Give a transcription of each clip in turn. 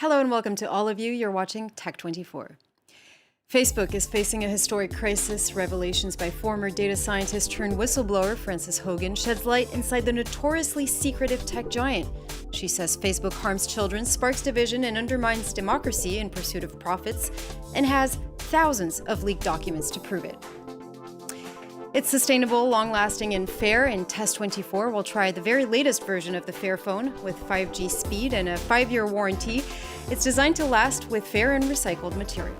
Hello and welcome to all of you. You're watching Tech24. Facebook is facing a historic crisis. Revelations by former data scientist turned whistleblower Frances Haugen sheds light inside the notoriously secretive tech giant. She says Facebook harms children, sparks division, and undermines democracy in pursuit of profits, and has thousands of leaked documents to prove it. It's sustainable, long-lasting, and fair, and Test24 will try the very latest version of the Fairphone with 5G speed and a 5-year warranty. It's designed to last with fair and recycled material.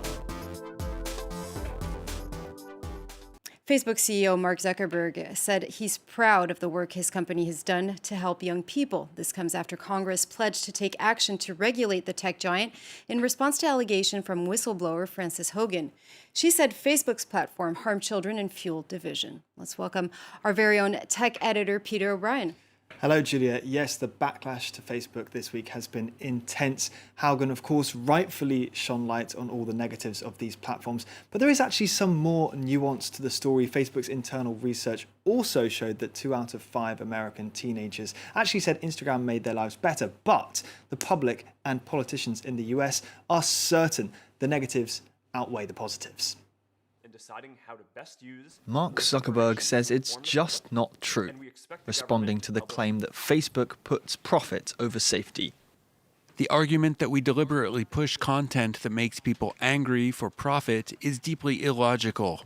Facebook CEO Mark Zuckerberg said he's proud of the work his company has done to help young people. This comes after Congress pledged to take action to regulate the tech giant in response to allegation from whistleblower Frances Haugen. She said Facebook's platform harmed children and fueled division. Let's welcome our very own tech editor, Peter O'Brien. Hello, Julia. Yes, the backlash to Facebook this week has been intense. Haugen, of course, rightfully shone light on all the negatives of these platforms. But there is actually some more nuance to the story. Facebook's internal research also showed that 2 out of 5 American teenagers actually said Instagram made their lives better. But the public and politicians in the US are certain the negatives outweigh the positives. Deciding how to best use. Mark Zuckerberg says it's just not true, responding to the claim that Facebook puts profit over safety. The argument that we deliberately push content that makes people angry for profit is deeply illogical.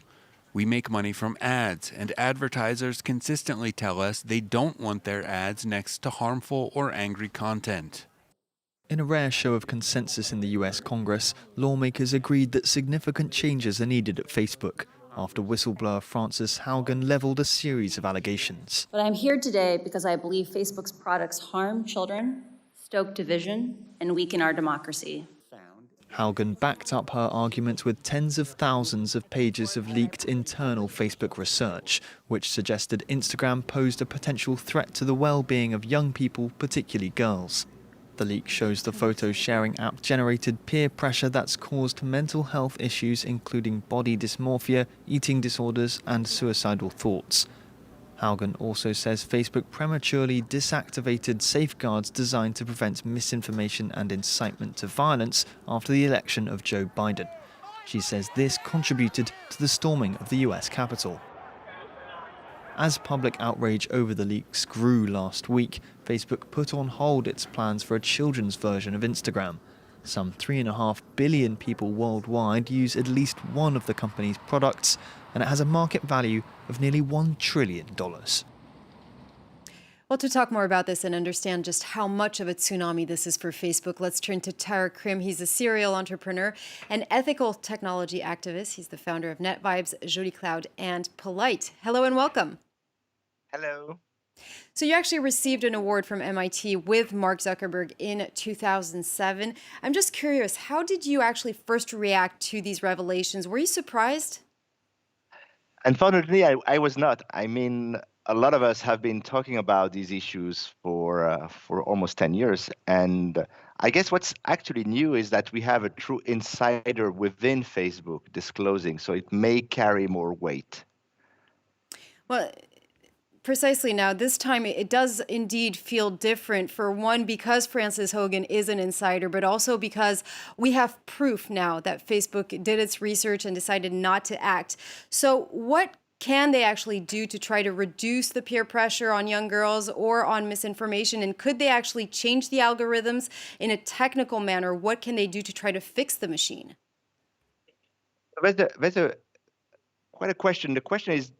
We make money from ads, and advertisers consistently tell us they don't want their ads next to harmful or angry content. In a rare show of consensus in the US Congress, lawmakers agreed that significant changes are needed at Facebook after whistleblower Frances Haugen leveled a series of allegations. But I'm here today because I believe Facebook's products harm children, stoke division, and weaken our democracy. Haugen backed up her argument with tens of thousands of pages of leaked internal Facebook research, which suggested Instagram posed a potential threat to the well-being of young people, particularly girls. The leak shows the photo-sharing app generated peer pressure that's caused mental health issues including body dysmorphia, eating disorders, and suicidal thoughts. Haugen also says Facebook prematurely deactivated safeguards designed to prevent misinformation and incitement to violence after the election of Joe Biden. She says this contributed to the storming of the US Capitol. As public outrage over the leaks grew last week, Facebook put on hold its plans for a children's version of Instagram. Some 3.5 billion people worldwide use at least one of the company's products, and it has a market value of nearly $1 trillion. Well, to talk more about this and understand just how much of a tsunami this is for Facebook, let's turn to Krim. He's a serial entrepreneur and ethical technology activist. He's the founder of NetVibes, Joli Cloud, and Polite. Hello and welcome. Hello. So you actually received an award from MIT with Mark Zuckerberg in 2007. I'm just curious, how did you actually first react to these revelations? Were you surprised? Unfortunately, I was not. I mean, a lot of us have been talking about these issues for almost 10 years. And I guess what's actually new is that we have a true insider within Facebook disclosing, so it may carry more weight. Well, precisely now, this time it does indeed feel different. For one, because Frances Haugen is an insider, but also because we have proof now that Facebook did its research and decided not to act. So what can they actually do to try to reduce the peer pressure on young girls or on misinformation? And could they actually change the algorithms in a technical manner? What can they do to try to fix the machine? There's quite a question. The question is,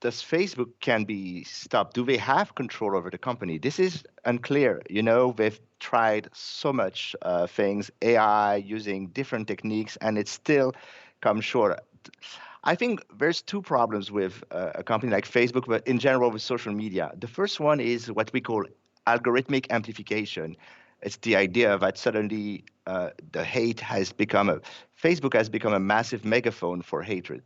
does Facebook can be stopped? Do they have control over the company? This is unclear. You know, they've tried so much things, AI, using different techniques, and it still comes short. I think there's two problems with a company like Facebook, but in general with social media. The first one is what we call algorithmic amplification. It's the idea that suddenly the hate has become Facebook has become a massive megaphone for hatred.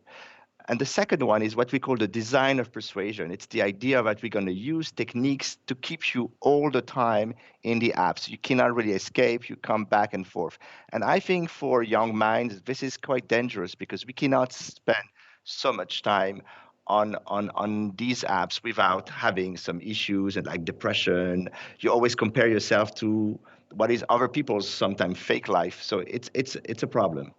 And the second one is what we call the design of persuasion. It's the idea that we're going to use techniques to keep you all the time in the apps. You cannot really escape. You come back and forth. And I think for young minds, this is quite dangerous because we cannot spend so much time on these apps without having some issues and like depression. You always compare yourself to what is other people's sometimes fake life. So it's a problem.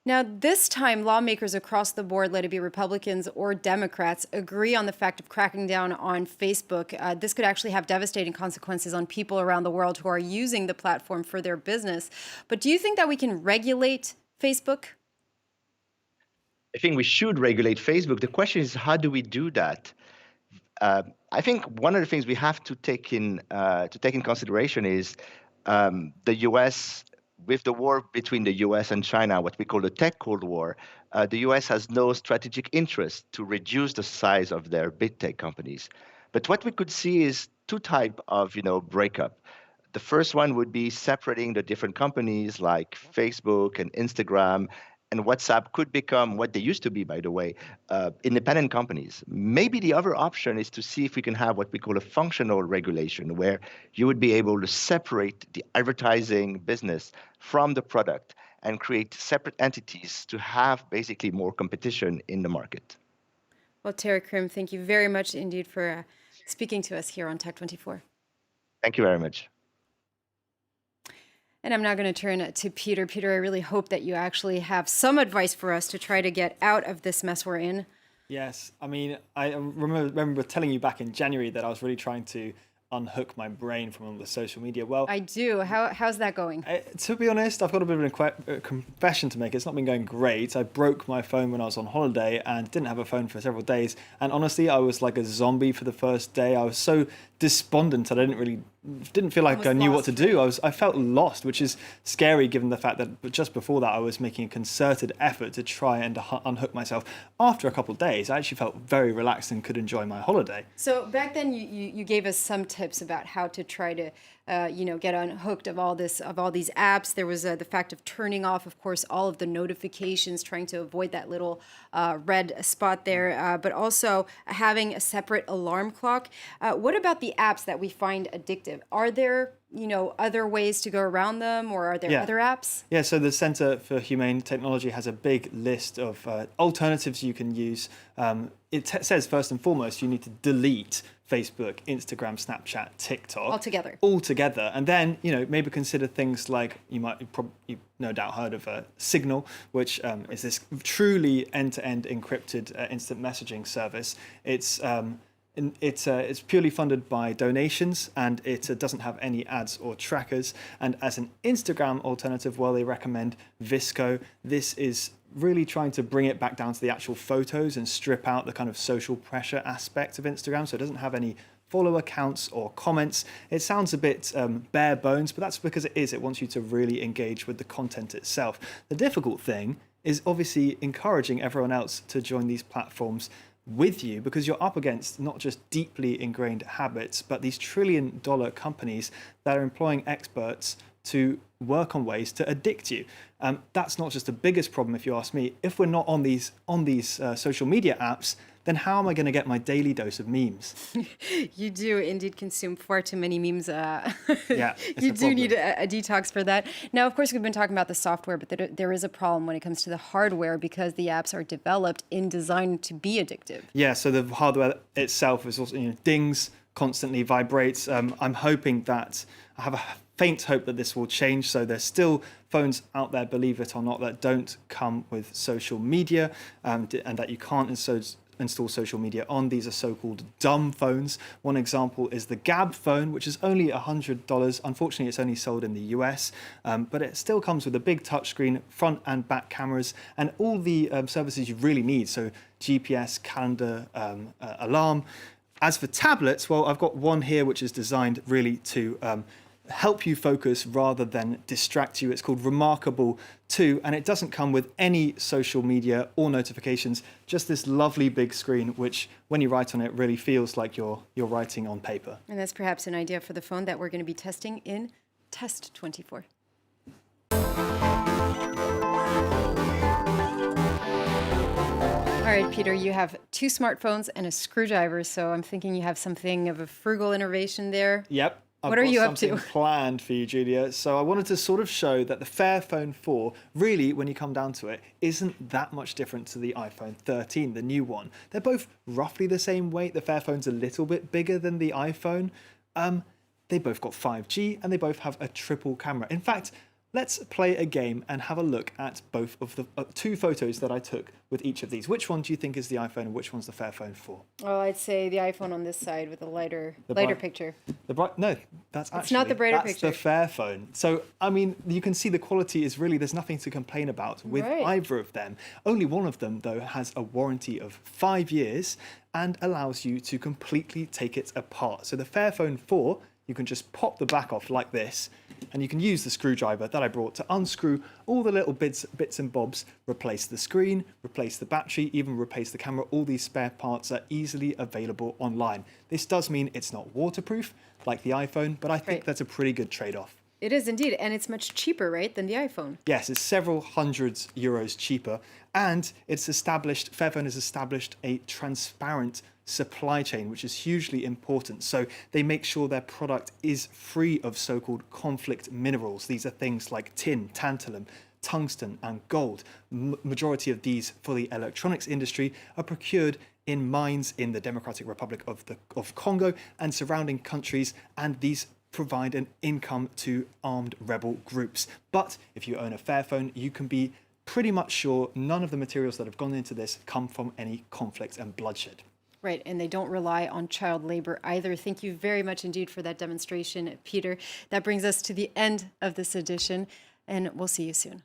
Now, this time, lawmakers across the board, let it be Republicans or Democrats, agree on the fact of cracking down on Facebook. This could actually have devastating consequences on people around the world who are using the platform for their business. But do you think that we can regulate Facebook? I think we should regulate Facebook. The question is, how do we do that? I think one of the things we have to take in consideration is the U.S. with the war between the U.S. and China, what we call the Tech Cold War. The U.S. has no strategic interest to reduce the size of their big tech companies. But what we could see is two types of breakup. The first one would be separating the different companies like Facebook and Instagram, and WhatsApp could become what they used to be, by the way, independent companies. Maybe the other option is to see if we can have what we call a functional regulation, where you would be able to separate the advertising business from the product and create separate entities to have basically more competition in the market. Well, Terry Krim, thank you very much indeed for speaking to us here on Tech 24. Thank you very much. And I'm now going to turn to Peter. Peter, I really hope that you actually have some advice for us to try to get out of this mess we're in. Yes, I mean, I remember telling you back in January that I was really trying to unhook my brain from all the social media. Well, I do. How's that going? To be honest, I've got a bit of a confession to make. It's not been going great. I broke my phone when I was on holiday and didn't have a phone for several days. And honestly, I was like a zombie for the first day. I was so despondent that I didn't feel like I knew what to do. I felt lost, which is scary given the fact that just before that I was making a concerted effort to try and unhook myself. After a couple of days, I actually felt very relaxed and could enjoy my holiday. So back then you gave us some tips about how to try to get unhooked of all these apps. There was the fact of turning off, of course, all of the notifications, trying to avoid that little red spot there, but also having a separate alarm clock. What about the apps that we find addictive? Are there other ways to go around them, or are there other apps? Yeah, so the Center for Humane Technology has a big list of alternatives you can use. It says first and foremost you need to delete Facebook, Instagram, Snapchat, TikTok altogether, and then maybe consider things like you've no doubt heard of Signal, which is this truly end-to-end encrypted instant messaging service. It's purely funded by donations, and it doesn't have any ads or trackers. And as an Instagram alternative, well, they recommend Visco. This is really trying to bring it back down to the actual photos and strip out the kind of social pressure aspect of Instagram. So it doesn't have any follow accounts or comments. It sounds a bit bare bones, but that's because it is. It wants you to really engage with the content itself. The difficult thing is obviously encouraging everyone else to join these platforms with you, because you're up against not just deeply ingrained habits, but these $1 trillion companies that are employing experts to work on ways to addict you. That's not just the biggest problem, if you ask me. If we're not on these social media apps, then how am I going to get my daily dose of memes? You do indeed consume far too many memes. Yeah, you do need a detox for that. Now, of course, we've been talking about the software, but there is a problem when it comes to the hardware, because the apps are developed in design to be addictive. Yeah, so the hardware itself is also dings, constantly vibrates. I'm hoping that I have a faint hope that this will change. So there's still phones out there, believe it or not, that don't come with social media, and that you can't install social media on. These are so-called dumb phones. One example is the Gab phone, which is only $100. Unfortunately, it's only sold in the US, but it still comes with a big touchscreen, front and back cameras, and all the services you really need. So GPS, calendar, alarm. As for tablets, well, I've got one here which is designed really to help you focus rather than distract you. It's called Remarkable 2, and it doesn't come with any social media or notifications, just this lovely big screen, which when you write on it really feels like you're writing on paper. And that's perhaps an idea for the phone that we're going to be testing in Test 24. All right, Peter, you have 2 smartphones and a screwdriver, so I'm thinking you have something of a frugal innovation there. Yep. What are you up to? I've got something planned for you, Julia. So I wanted to sort of show that the Fairphone 4, really, when you come down to it, isn't that much different to the iPhone 13, the new one. They're both roughly the same weight. The Fairphone's a little bit bigger than the iPhone. They both got 5G and they both have a triple camera. In fact, let's play a game and have a look at both of the two photos that I took with each of these. Which one do you think is the iPhone and which one's the Fairphone 4? Oh, I'd say the iPhone on this side with a lighter picture. No, that's actually... It's not the brighter picture. That's the Fairphone. So, I mean, you can see the quality is really, there's nothing to complain about with either of them. Only one of them, though, has a warranty of 5 years and allows you to completely take it apart. So the Fairphone 4, you can just pop the back off like this, and you can use the screwdriver that I brought to unscrew all the little bits and bobs, replace the screen, replace the battery, even replace the camera. All these spare parts are easily available online. This does mean it's not waterproof like the iPhone, but I think that's a pretty good trade-off. It is indeed, and it's much cheaper, right, than the iPhone? Yes, it's several hundreds euros cheaper, and Fairphone has established a transparent supply chain, which is hugely important. So they make sure their product is free of so-called conflict minerals. These are things like tin, tantalum, tungsten, and gold. Majority of these for the electronics industry are procured in mines in the Democratic Republic of Congo and surrounding countries, and these provide an income to armed rebel groups. But if you own a Fairphone, you can be pretty much sure none of the materials that have gone into this come from any conflict and bloodshed. Right, and they don't rely on child labor either. Thank you very much indeed for that demonstration, Peter. That brings us to the end of this edition, and we'll see you soon.